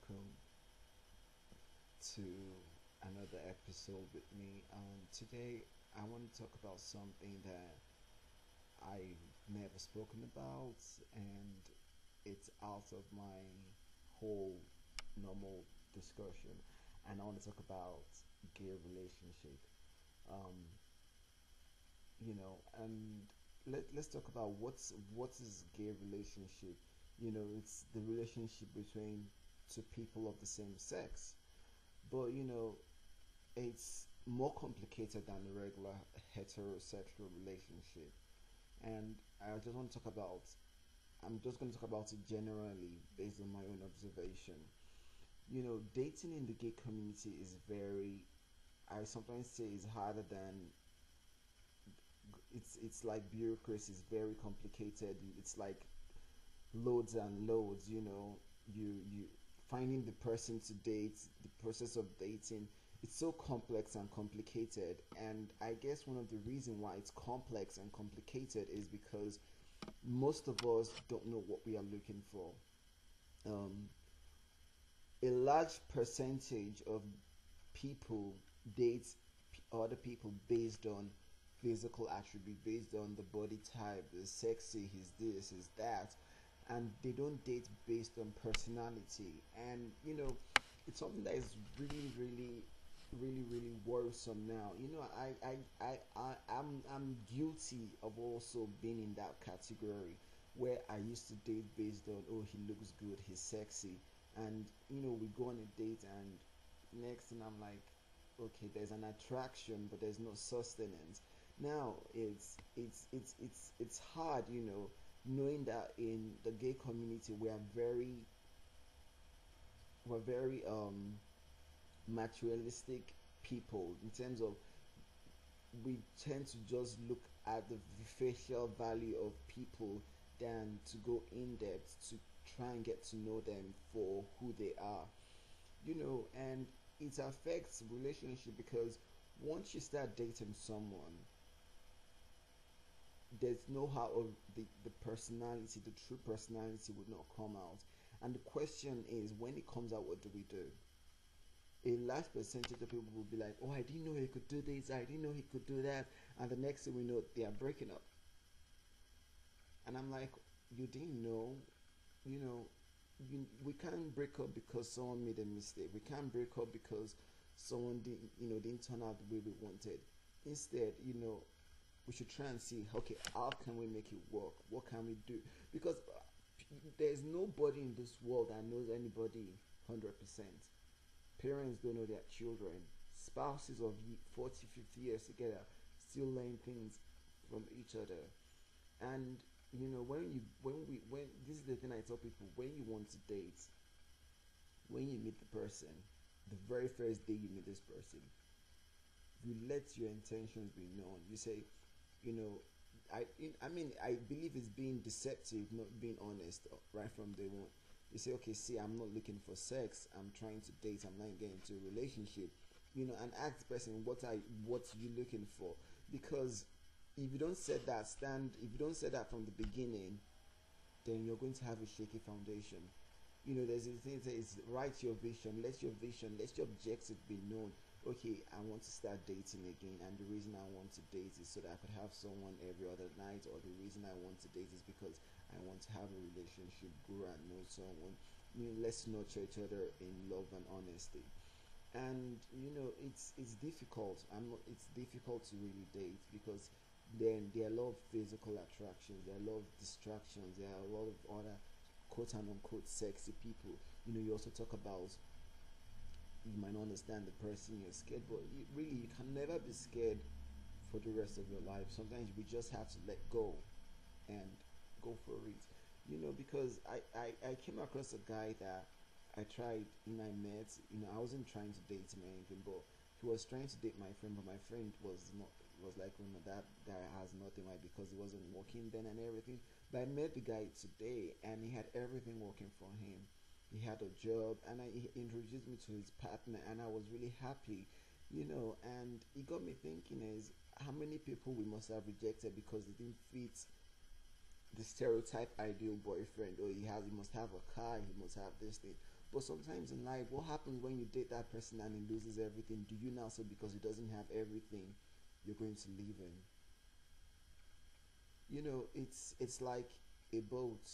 welcome to another episode with me. Today, I want to talk about something that I've never spoken about, and it's out of my whole normal discussion. And I want to talk about gay relationship. Um, and let's talk about what is gay relationship. It's the relationship between two people of the same sex, but it's more complicated than a regular heterosexual relationship. And I just want to talk about I'm just going to talk about it generally based on my own observation. Dating in the gay community is very, I sometimes say, is harder than, it's like bureaucracy is very complicated. It's like loads and loads. You finding the person to date, the process of dating, it's so complex and complicated. And I guess one of the reasons why it's complex and complicated is because most of us don't know what we are looking for. um, a large percentage of people date other people based on physical attribute, based on the body type, is sexy, he's this, is that, and they don't date based on personality. And it's something that is really, really, really, really worrisome now. I'm guilty of also being in that category where I used to date based on, oh, he looks good, he's sexy, and we go on a date, and next thing I'm like, okay, there's an attraction but there's no sustenance. Now it's hard, knowing that in the gay community we're very materialistic people, in terms of we tend to just look at the facial value of people than to go in depth to try and get to know them for who they are. And it affects relationship because once you start dating someone, there's no how of the personality, the true personality would not come out. And the question is, when it comes out, what do we do? A large percentage of people will be like, oh, I didn't know he could do this, I didn't know he could do that, and the next thing we know, they are breaking up. And I'm like, you didn't know. you know we can't break up because someone made a mistake. We can't break up because someone didn't turn out the way we wanted. Instead, we should try and see, okay, how can we make it work? What can we do? Because there's nobody in this world that knows anybody 100%. Parents don't know their children. Spouses of 40, 50 years together still learn things from each other. And when this is the thing I tell people: when you want to date, when you meet the person, the very first day you meet this person, you let your intentions be known. You say, you know, I believe it's being deceptive, not being honest, right from day one. You say, okay, see, I'm not looking for sex. I'm trying to date. I'm not getting into a relationship. And ask the person, what you looking for? Because if you don't set that from the beginning, then you're going to have a shaky foundation. There's a thing that is, write your vision, let your objective be known. Okay, I want to start dating again, and the reason I want to date is so that I could have someone every other night, or the reason I want to date is because I want to have a relationship, grow and know someone. Let's nurture each other in love and honesty. And it's difficult. It's difficult to really date because then there are a lot of physical attractions, there are a lot of distractions, there are a lot of other quote and unquote sexy people. You also talk about, you might not understand the person, you're scared, but you can never be scared for the rest of your life. Sometimes we just have to let go and go for it. Because I came across a guy that I tried, I met, I wasn't trying to date him or anything, but he was trying to date my friend, but my friend was like, oh no, that guy has nothing, right? Because he wasn't working then and everything. But I met the guy today, and he had everything working for him. He had a job, and he introduced me to his partner, and I was really happy. And it got me thinking, is how many people we must have rejected because they didn't fit the stereotype ideal boyfriend. Or he must have a car, he must have this thing. But sometimes in life, what happens when you date that person and he loses everything? Do you now say because he doesn't have everything, you're going to leave him? It's like a boat.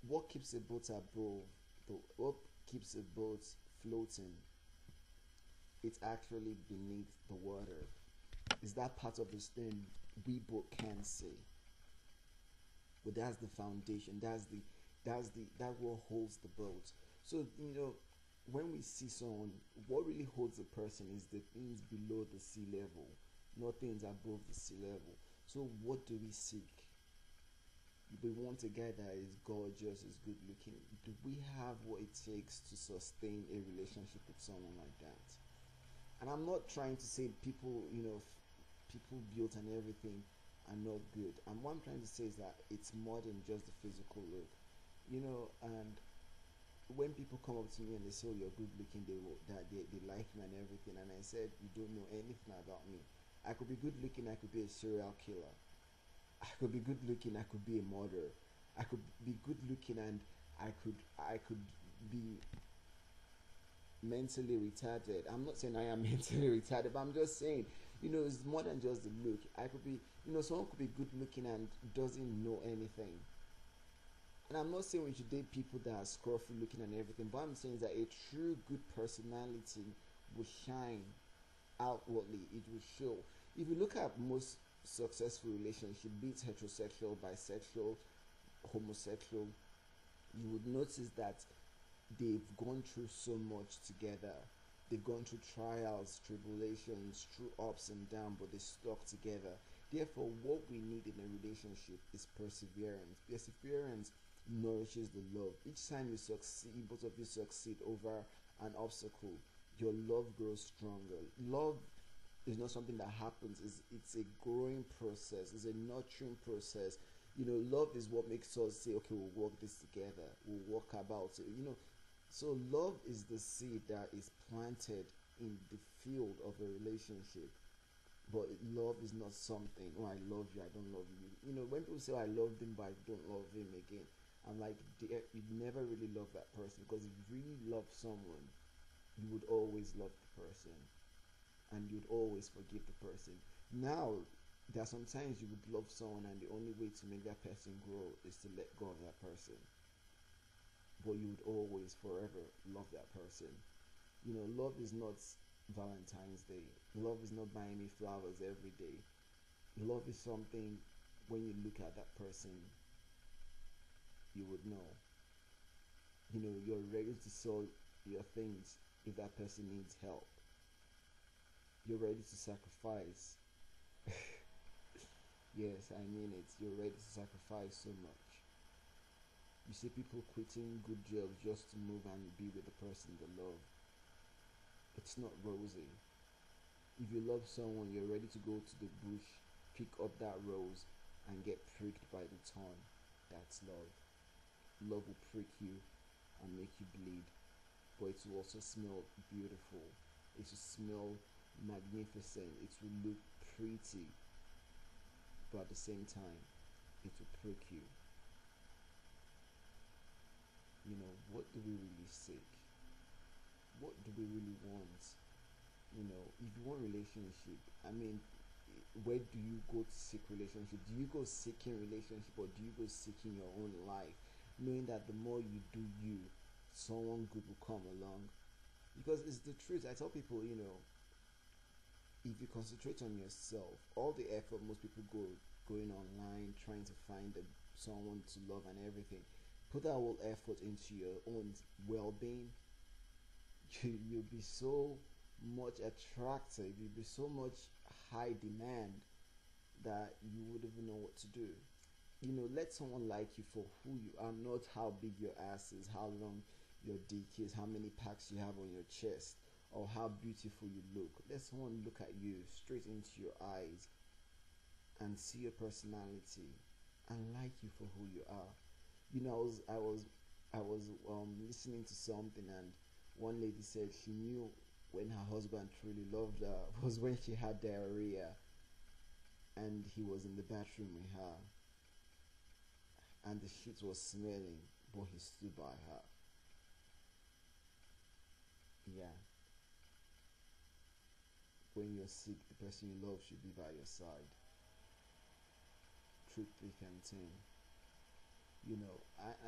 What keeps a boat above? What keeps a boat floating? It's actually beneath the water. Is that part of this thing we both can see? But that's the foundation. That what holds the boat. So when we see someone, what really holds a person is the things below the sea level, not things above the sea level. So what do we seek? We want a guy that is gorgeous, is good looking. Do we have what it takes to sustain a relationship with someone like that? And I'm not trying to say people, people built and everything are not good. And what I'm trying to say is that it's more than just the physical look, and when people come up to me and they say, oh, you're good looking, they like me and everything, and I said, you don't know anything about me. I could be good looking, I could be a serial killer. I could be good looking, I could be a murderer. I could be good looking and I could be mentally retarded. I'm not saying I am mentally retarded, but I'm just saying, it's more than just the look. I could be, someone could be good looking and doesn't know anything. And I'm not saying we should date people that are scruffy looking and everything, but I'm saying that a true good personality will shine outwardly. It will show. If you look at most successful relationships, be it heterosexual, bisexual, homosexual, you would notice that they've gone through so much together. They've gone through trials, tribulations, through ups and downs, but they stuck together. Therefore, what we need in a relationship is perseverance. Perseverance nourishes the love. Each time you succeed, both of you succeed over an obstacle, your love grows stronger. Love is not something that happens. It's a growing process. It's a nurturing process. Love is what makes us say, okay, we'll work this together. We'll work about it. So love is the seed that is planted in the field of a relationship. But love is not something, oh, I love you, I don't love you. When people say, oh, I love him, but I don't love him again, I'm like, you never really love that person. Because if you really love someone, you would always love the person. And you'd always forgive the person. Now, there are sometimes you would love someone and the only way to make that person grow is to let go of that person. But you would always, forever love that person. Love is not Valentine's Day. Love is not buying me flowers every day. Love is something, when you look at that person, you would know. You're ready to sell your things if that person needs help. You're ready to sacrifice. Yes, I mean it. You're ready to sacrifice so much. You see people quitting good jobs just to move and be with the person they love. It's not rosy. If you love someone, you're ready to go to the bush, pick up that rose, and get pricked by the thorn. That's love. Love will prick you and make you bleed, but it will also smell beautiful. It will smell magnificent. It will look pretty, but at the same time, it will prick you. What do we really seek? What do we really want? If you want relationship, I mean, where do you go to seek relationship? Do you go seeking relationship, or do you go seeking your own life, knowing that the more you do you, someone good will come along? Because it's the truth. I tell people, if you concentrate on yourself, all the effort most people going online trying to find someone to love and everything, put that whole effort into your own well-being, you'll be so much attractive, you'll be so much high demand that you wouldn't even know what to do. Let someone like you for who you are, not how big your ass is, how long your dick is, how many packs you have on your chest, or how beautiful you look. Let someone look at you straight into your eyes and see your personality and like you for who you are. I was listening to something, and one lady said she knew when her husband truly loved her was when she had diarrhea and he was in the bathroom with her and the shit was smelling. but he stood by her. Yeah. When you're sick, the person you love should be by your side. Truth be contained.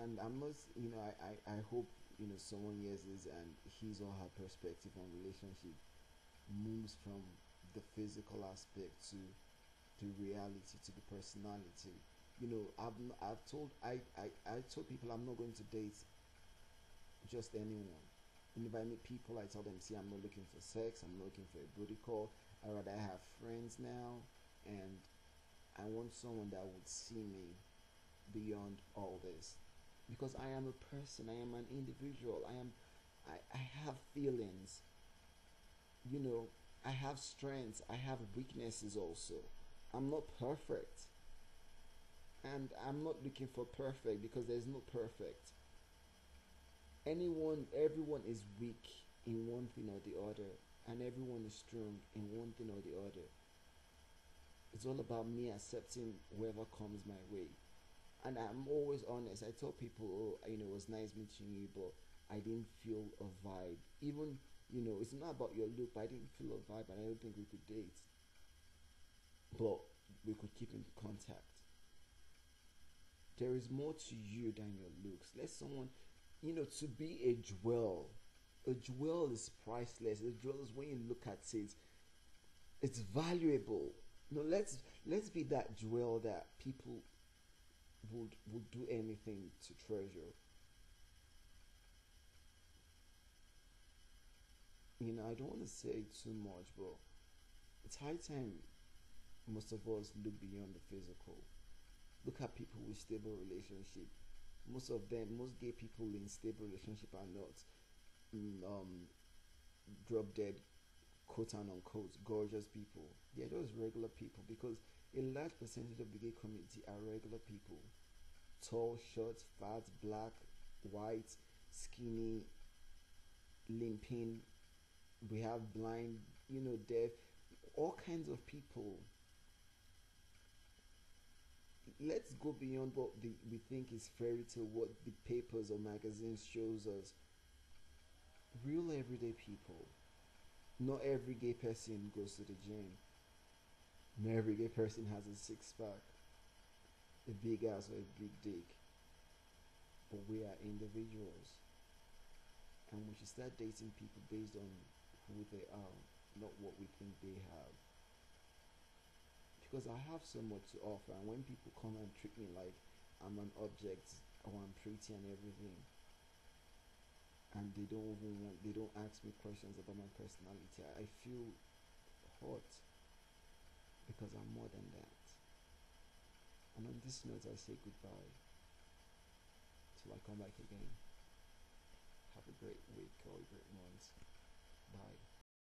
And I'm not, I hope, someone hears this and his or her perspective on relationship moves from the physical aspect to the reality, to the personality. I told people I'm not going to date just anyone. And if I meet people, I tell them, see, I'm not looking for sex, I'm not looking for a booty call. I rather have friends now, and I want someone that would see me beyond all this, because I am a person, I am an individual, I have feelings, you know I have strengths, I have weaknesses also. I'm not perfect, and I'm not looking for perfect, because there's no perfect. Everyone is weak in one thing or the other, and everyone is strong in one thing or the other. It's all about me accepting whoever comes my way. And I'm always honest. I tell people, oh, it was nice meeting you, but I didn't feel a vibe. Even, it's not about your look, but I didn't feel a vibe, and I don't think we could date. But we could keep in contact. There is more to you than your looks. Let someone, to be a jewel. A jewel is priceless. A jewel is, when you look at it, it's valuable. Let's be that jewel that people would do anything to treasure. I don't want to say too much, but it's high time most of us look beyond the physical. Look at people with stable relationship. Most gay people in stable relationship are not drop dead, quote and unquote, gorgeous people. They're just regular people, because a large percentage of the gay community are regular people. Tall, short, fat, black, white, skinny, limping. We have blind, deaf, all kinds of people. Let's go beyond what we think is fairy tale, what the papers or magazines shows us. Real everyday people. Not every gay person goes to the gym. Not every gay person has a six pack, a big ass, or a big dick. But we are individuals, and we should start dating people based on who they are, not what we think they have. Because I have so much to offer, and when people come and treat me like I'm an object, or I'm pretty and everything, and they don't ask me questions about my personality, I feel hurt, because I'm more than that. And on this note, I say goodbye till I come back again. Have a great week or a great month. Bye.